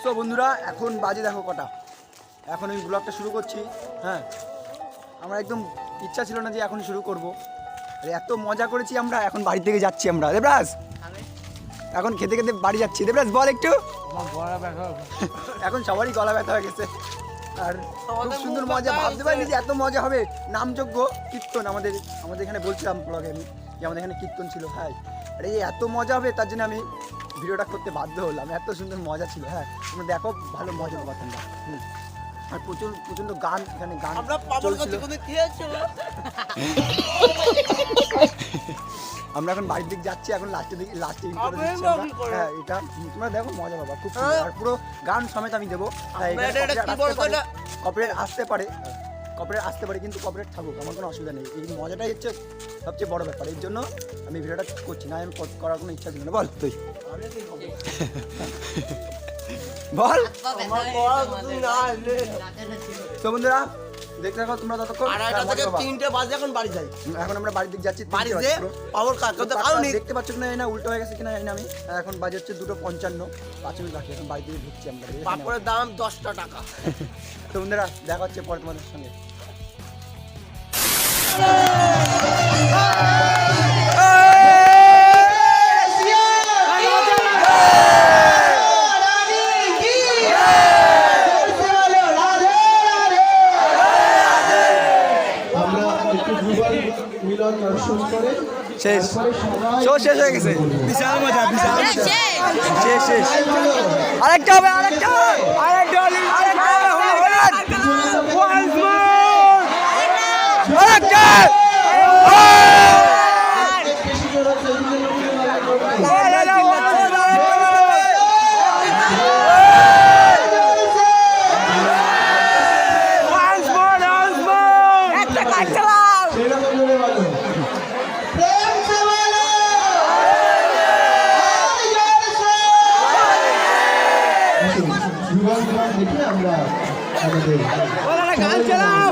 তো বন্ধুরা এখন বাজে দেখো কটা, এখন আমি ব্লগটা শুরু করছি। হ্যাঁ, আমরা একদম ইচ্ছা ছিল না যে এখন শুরু করব, এত মজা করেছি আমরা। এখন বাড়ি থেকে যাচ্ছি আমরা। দেবরাজ এখন খেতে খেতে বাড়ি যাচ্ছি। দেবরাজ বল একটু। এখন সবারই গলা ব্যথা হয়ে গেছে, আর খুব সুন্দর মজা। ভাবতে পারিনি যে এত মজা হবে। নামযোগ্য কীর্তন আমাদের এখানে বলছিলাম ব্লগে আমি যে আমাদের এখানে কীর্তন ছিল। হ্যাঁ, আর এই এত মজা হবে তার জন্য আমি ভিডিওটা করতে বাধ্য হলাম। এত সুন্দর মজা ছিল। হ্যাঁ, তোমরা দেখো, ভালো মজা পাবো তোমরা। আর প্রচণ্ড গান, এখানে গান চলছিল। আমরা এখন বাড়ির দিকে যাচ্ছি, এখন লাস্টে হ্যাঁ, এটা তোমরা দেখো, মজা পাবা খুব সুন্দর। আর পুরো গান সমেত আমি দেবো। কপিরাইট আসতে পারে, কিন্তু কপিরাইট থাকুক, আমার কোনো অসুবিধা নেই। এই মজাটাই হচ্ছে সবচেয়ে বড় ব্যাপার। এর জন্য আমি ভিডিওটা করছি, না আমি করার কোনো ইচ্ছা ছিল না। বল তুই বল। তো বন্ধুরা দেখতে থাকো তোমরা ততক্ষণ। 3টে বাজে এখন বাড়ি যাই। এখন আমরা বাড়ির দিকে যাচ্ছি। দেখতে পাচ্ছ না, না উল্টো হয়ে গেছে কিনা জানি আমি। এখন বাজে হচ্ছে 2:55, 5 মিনিট বাকি। এখন বাড়ি দিকে ঢুকছি আমরা। পাপড়ের দাম 10 টাকা। তো বন্ধুরা দেখা হচ্ছে পরে তোমাদের সঙ্গে। শেষ হয়ে গেছে। বিশাল মজা, শেষ। আরেকটা হবে, আরেকটা গান চালাও।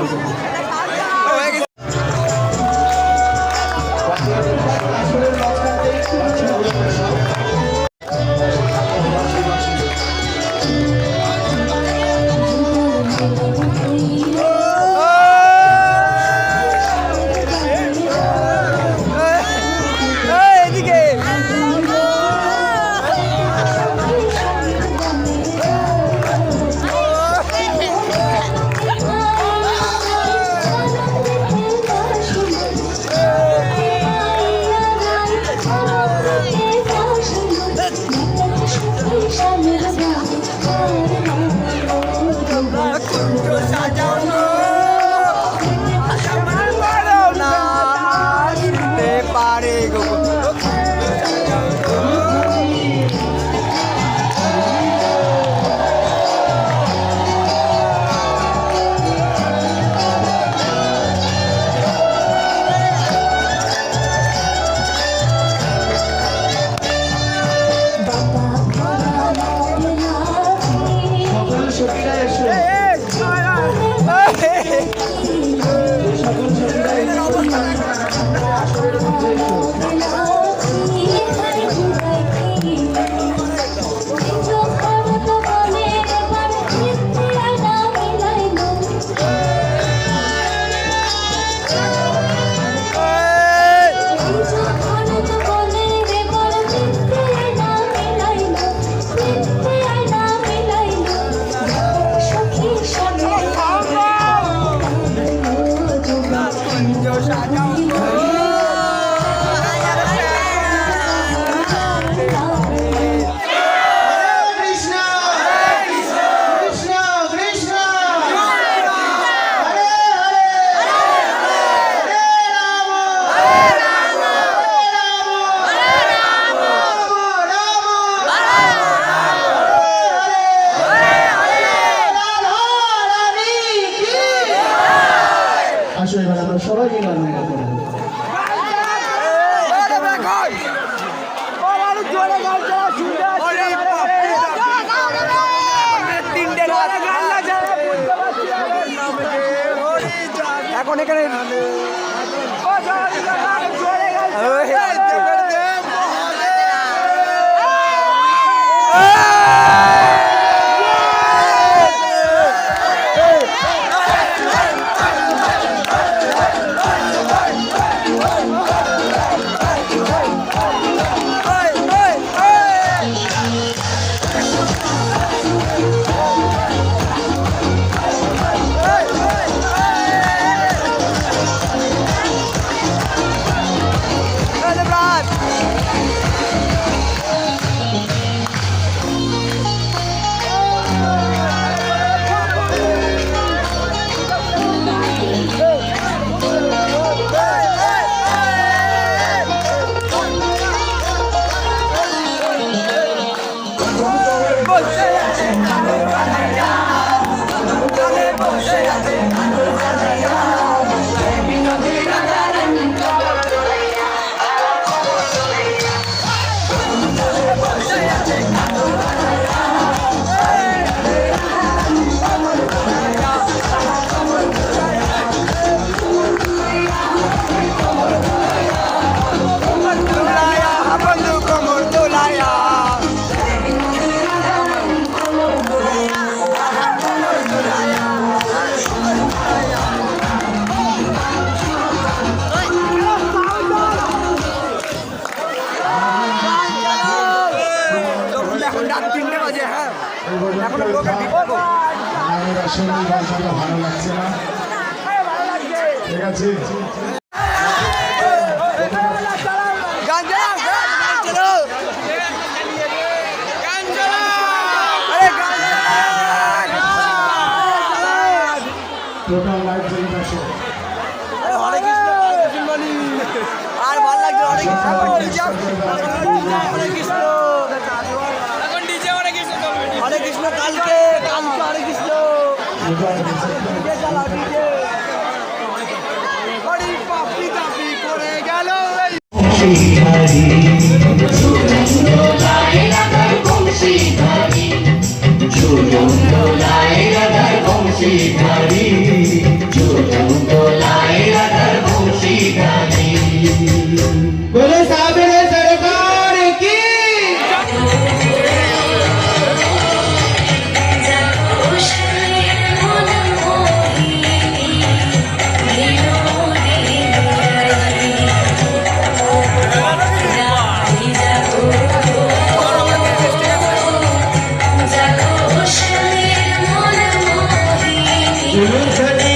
সবাইকে আনন্দ করুন। এখন এখানে আমাদের আসলে এই গানটা ভালো লাগছে না। ঠিক আছে, টোটাল লাইভ চলে আসে। আর ভালো লাগছে হরে কৃষ্ণ কালকে হরে কৃষ্ণ করে গেল बोले साबिर सरकार की Thank you.